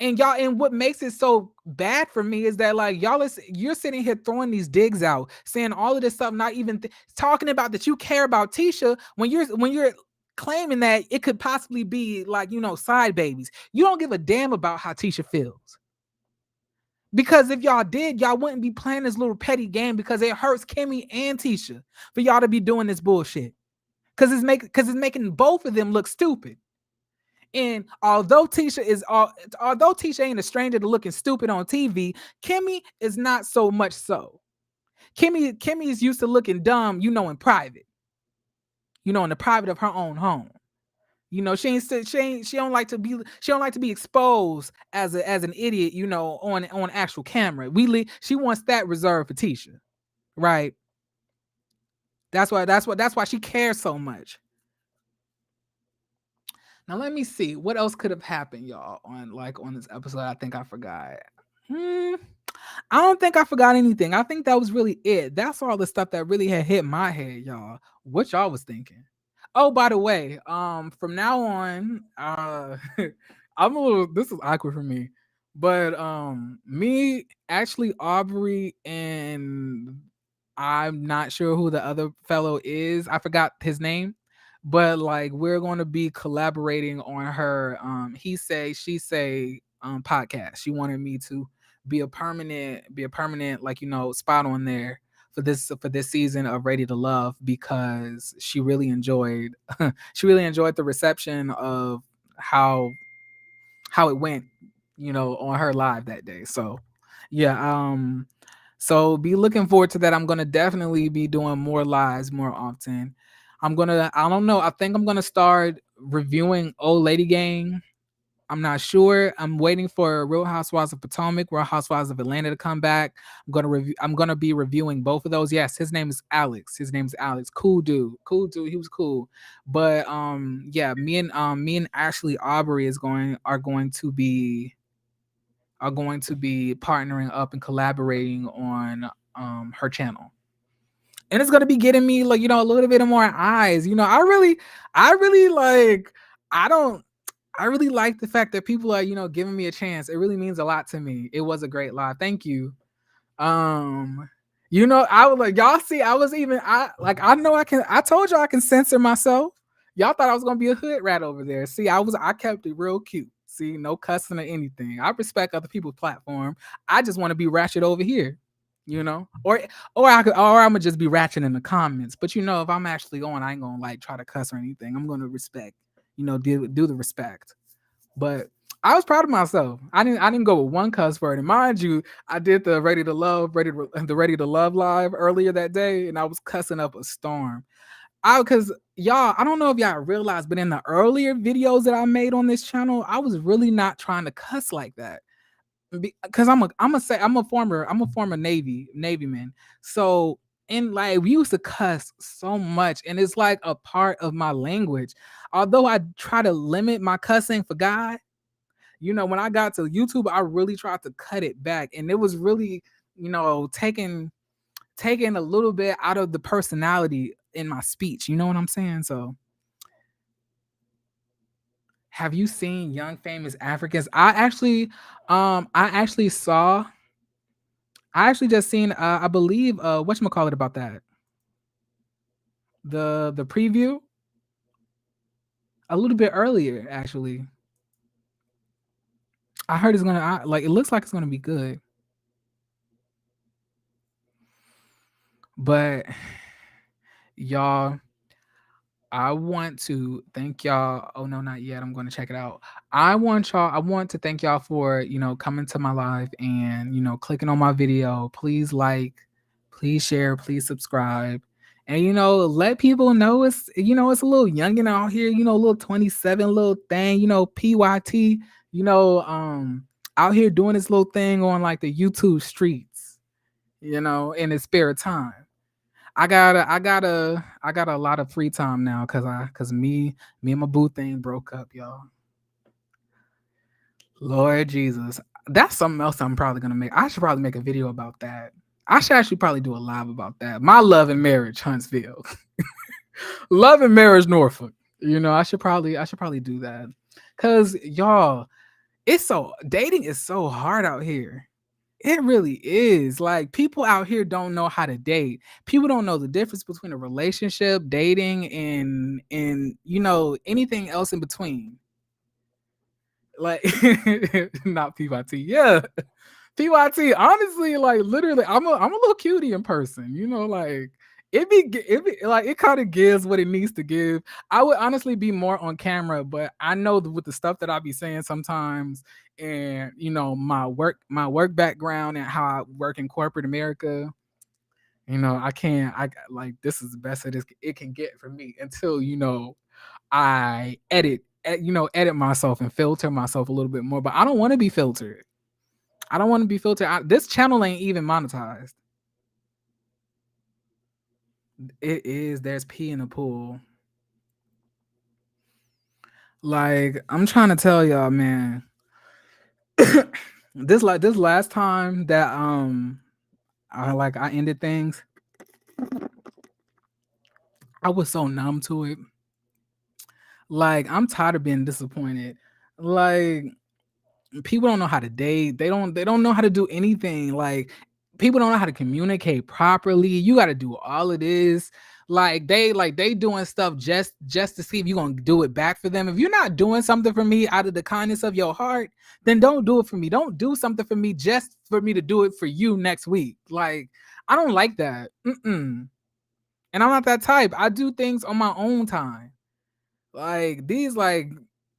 And y'all, and what makes it so bad for me is that like you're sitting here throwing these digs out, saying all of this stuff, not even talking about that you care about Tisha when you're claiming that it could possibly be like, side babies. You don't give a damn about how Tisha feels. Because if y'all did, y'all wouldn't be playing this little petty game because it hurts Kimmy and Tisha for y'all to be doing this bullshit. Because it's making both of them look stupid. And although Tisha ain't a stranger to looking stupid on TV, Kimmy is not so much so. Kimmy is used to looking dumb, in private. In the private of her own home. She don't like to be exposed as an idiot, on actual camera. She wants that reserved for Tisha, right? That's why she cares so much. Now let me see what else could have happened, y'all, on this episode. I think I forgot. I don't think I forgot anything. I think that was really it. That's all the stuff that really had hit my head, y'all. What y'all was thinking? Oh, by the way, from now on, I'm a little. This is awkward for me, but me, actually, Aubrey, and I'm not sure who the other fellow is. I forgot his name, but like we're going to be collaborating on her he say she say podcast. She wanted me to be a permanent like spot on there for this season of Ready to Love because she really enjoyed the reception of how it went, on her live that day. So yeah, so be looking forward to that. I'm gonna definitely be doing more lives more often. I don't know, I think I'm gonna start reviewing Old Lady Gang. I'm not sure. I'm waiting for Real Housewives of Potomac, Real Housewives of Atlanta to come back. I'm gonna be reviewing both of those. Yes, his name is Alex. His name is Alex. Cool dude. Cool dude. He was cool. But yeah, me and Ashley Aubrey are going to be partnering up and collaborating on her channel. And it's gonna be getting me like, a little bit more eyes. I really like I don't I really like the fact that people are, giving me a chance. It really means a lot to me. It was a great live. Thank you. Um, I was like, y'all see, I know I told y'all I can censor myself. Y'all thought I was gonna be a hood rat over there. See, I kept it real cute. See, no cussing or anything. I respect other people's platform. I just want to be ratchet over here. Or I'm gonna just be ratchet in the comments. But if I'm actually on, I ain't gonna like try to cuss or anything. I'm gonna respect, do the respect. But I was proud of myself. I didn't go with one cuss word. And mind you, I did the Ready to Love live earlier that day, and I was cussing up a storm. Because y'all, I don't know if y'all realize, but in the earlier videos that I made on this channel, I was really not trying to cuss like that. Because I'm a former Navyman. So and like we used to cuss so much, and it's like a part of my language. Although I try to limit my cussing for God, when I got to YouTube, I really tried to cut it back, and it was really, taking a little bit out of the personality in my speech. You know what I'm saying? So, have you seen Young Famous Africans? I actually just seen, I believe, whatchamacallit about that, the preview a little bit earlier. Actually, I heard it looks like it's gonna be good, but y'all, I want to thank y'all. Oh no, not yet. I'm going to check it out. I want to thank y'all for, coming to my live and, clicking on my video. Please like, please share, please subscribe. And let people know it's a little youngin out here, a little 27 little thing, PYT, out here doing this little thing on like the YouTube streets, in his spare time. I got a lot of free time now cause me and my boo thing broke up, y'all. Lord Jesus. That's something else I'm probably gonna make. I should probably make a video about that. I should actually probably do a live about that. My Love and Marriage Huntsville. Love and Marriage Norfolk. I should probably do that. Cause y'all, it's so dating is so hard out here. It really is. Like people out here don't know how to date. People don't know the difference between a relationship, dating, and anything else in between. Like not PYT. Yeah. PYT. Honestly, like literally, I'm a little cutie in person. Like it kind of gives what it needs to give. I would honestly be more on camera, but I know with the stuff that I be saying sometimes, and my work background and how I work in corporate America. I can't. Like this is the best it can get for me until I edit myself and filter myself a little bit more. But I don't want to be filtered. I don't want to be filtered. This channel ain't even monetized. It is. There's pee in the pool. Like I'm trying to tell y'all, man. This last time that I ended things, I was so numb to it. Like I'm tired of being disappointed. Like people don't know how to date. They don't know how to do anything. Like people don't know how to communicate properly. You got to do all of this. Like they doing stuff just to see if you're gonna do it back for them. If you're not doing something for me out of the kindness of your heart, then don't do it for me. Don't do something for me just for me to do it for you next week. Like I don't like that. Mm-mm. And I'm not that type. I do things on my own time. Like these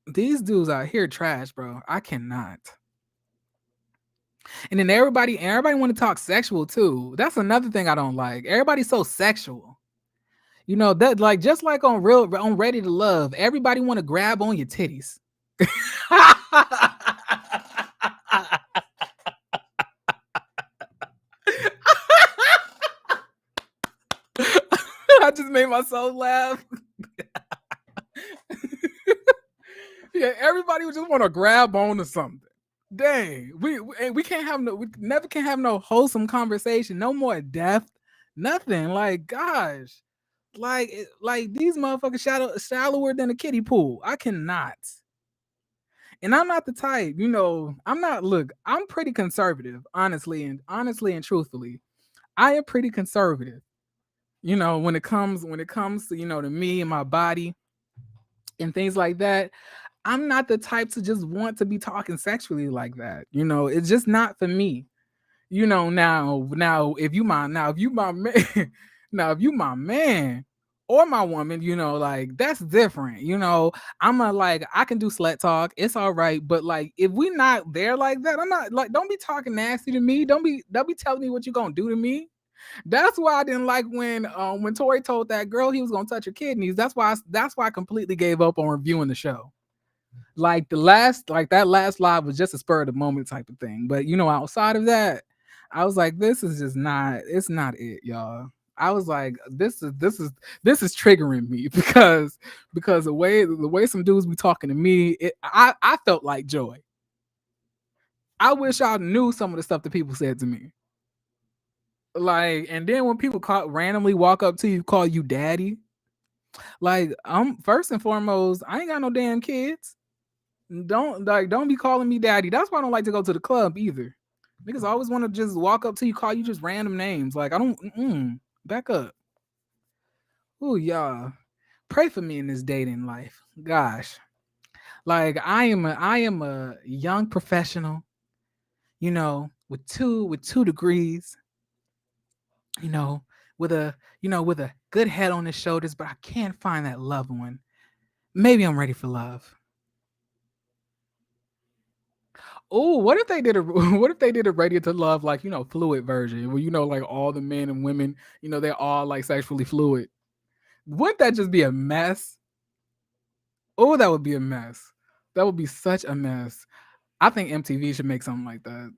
dudes out here trash, bro. I cannot. And then everybody want to talk sexual too. That's another thing I don't like. Everybody's so sexual. That like just like on Ready to Love, everybody want to grab on your titties. I just made myself laugh. Yeah, everybody would just want to grab on to something. Dang, we can't have we never can have no wholesome conversation, no more depth, nothing. Like gosh, like these motherfuckers shallower than a kiddie pool. I cannot. And I'm not the type, I'm not. Look, I'm pretty conservative, honestly and truthfully. I am pretty conservative. When it comes to to me and my body and things like that. I'm not the type to just want to be talking sexually like that. It's just not for me. Now if you my man, now if you my man or my woman, like that's different. I can do slut talk. It's all right. But like if we not there like that, I'm not like don't be talking nasty to me. Don't be telling me what you gonna do to me. That's why I didn't like when Tori told that girl he was gonna touch her kidneys. That's why I completely gave up on reviewing the show. That last live was just a spur of the moment type of thing. But outside of that, I was like, this is just not. It's not it, y'all. I was like, this is triggering me because the way some dudes be talking to me, I felt like joy. I wish I knew some of the stuff that people said to me. Like, and then when people randomly walk up to you, call you daddy. Like, first and foremost, I ain't got no damn kids. Don't be calling me daddy. That's why I don't like to go to the club either. Niggas always want to just walk up to you, call you just random names. Like I don't back up. Ooh, y'all. Pray for me in this dating life. Gosh. Like I am a young professional, with two degrees, you know, with a good head on his shoulders, but I can't find that loved one. Maybe I'm ready for love. Oh, what if they did a what if they did a Ready to Love like fluid version where like all the men and women they're all like sexually fluid? Wouldn't that just be a mess? Oh, that would be a mess. That would be such a mess. I think MTV should make something like that.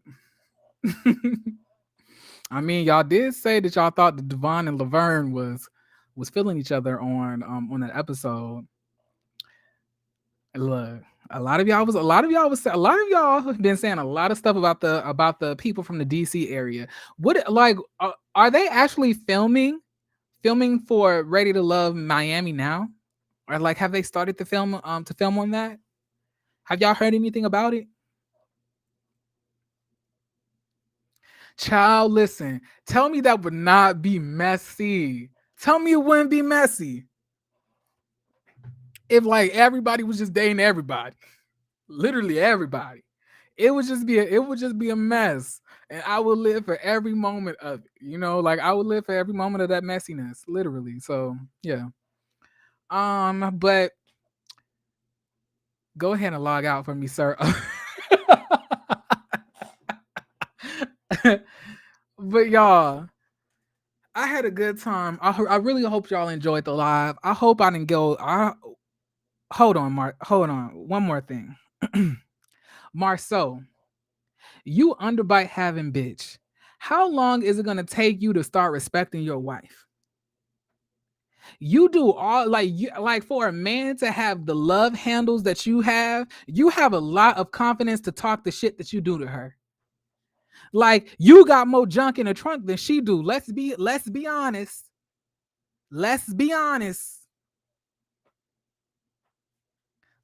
I mean, y'all did say that y'all thought that Devon and Laverne was feeling each other on that episode. Look, a lot of y'all have been saying a lot of stuff about the people from the DC area. What like are they actually filming for Ready to Love Miami now? Or like have they started to film on that? Have y'all heard anything about it? Child, listen. Tell me that would not be messy. Tell me it wouldn't be messy if like everybody was just dating everybody. Literally everybody. It would just be a mess. And I would live for every moment of it. You know, like I would live for every moment of that messiness, literally. So yeah. But go ahead and log out for me, sir. But y'all, I had a good time. I really hope y'all enjoyed the live. I hope I didn't go. Hold on, Mark. Hold on. One more thing. Marceau, you underbite having bitch. How long is it gonna take you to start respecting your wife? You do all like for a man to have the love handles that you have a lot of confidence to talk the shit that you do to her. Like you got more junk in the trunk than she do. Let's be honest. Let's be honest.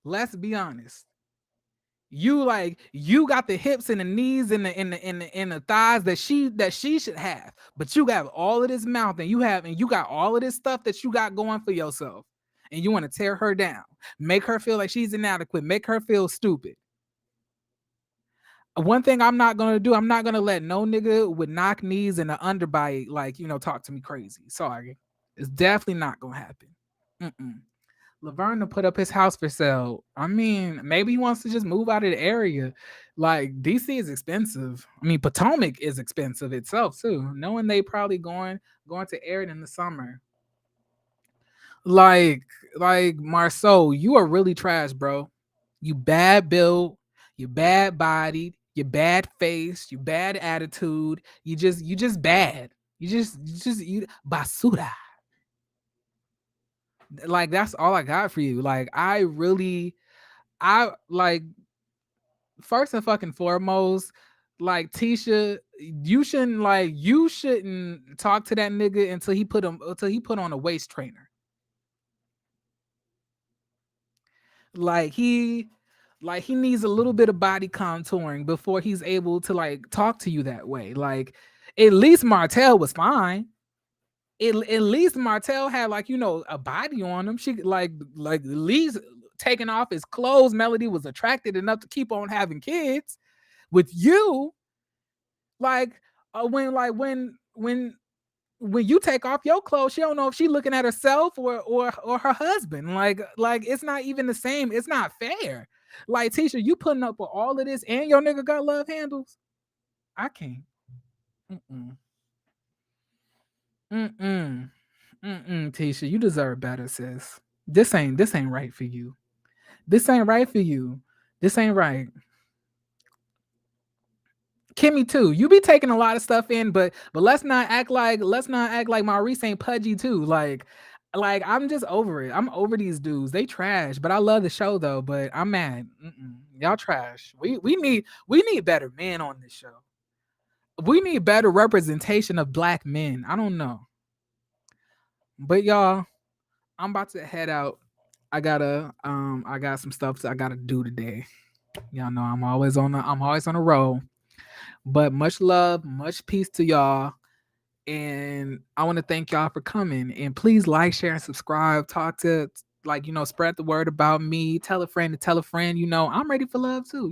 Let's be honest. You got the hips and the knees and the thighs that she should have, but you got all of this mouth and you got all of this stuff that you got going for yourself, and you want to tear her down, make her feel like she's inadequate, make her feel stupid. One thing I'm not gonna do, I'm not gonna let no nigga with knock knees and an underbite talk to me crazy. Sorry, it's definitely not gonna happen. Mm-mm. Laverne to put up his house for sale. I mean, maybe he wants to just move out of the area. Like DC is expensive. I mean, Potomac is expensive itself too. Knowing they probably going to air it in the summer. Like Marceau, you are really trash, bro. You bad built, you bad bodied, you bad face, you bad attitude. You just bad. You basura. Like that's all I got for you. Like I like first and fucking foremost, like Tisha, you shouldn't talk to that nigga until he put on a waist trainer. Like he needs a little bit of body contouring before he's able to like talk to you that way. Like at least Martel was fine. At least Martel had a body on him. She like at least taking off his clothes. Melody was attracted enough to keep on having kids with you. Like when you take off your clothes, she don't know if she looking at herself or her husband. Like it's not even the same. It's not fair. Like Tisha, you putting up with all of this and your nigga got love handles. I can't. Mm-mm. Mm-mm. Mm-mm, Tisha, you deserve better, sis. This ain't right for you. This ain't right for you. This ain't right. Kimmy too. You be taking a lot of stuff in, but let's not act like Maurice ain't pudgy too. Like I'm just over it. I'm over these dudes. They trash, but I love the show though. But I'm mad. Y'all trash. We need better men on this show. We need better representation of black men. I don't know, but y'all, I'm about to head out. I got some stuff I gotta do today. Y'all know I'm always on a roll. But much love, much peace to y'all. And I want to thank y'all for coming. And please like, share, and subscribe. Talk to spread the word about me. Tell a friend to tell a friend. I'm ready for love too,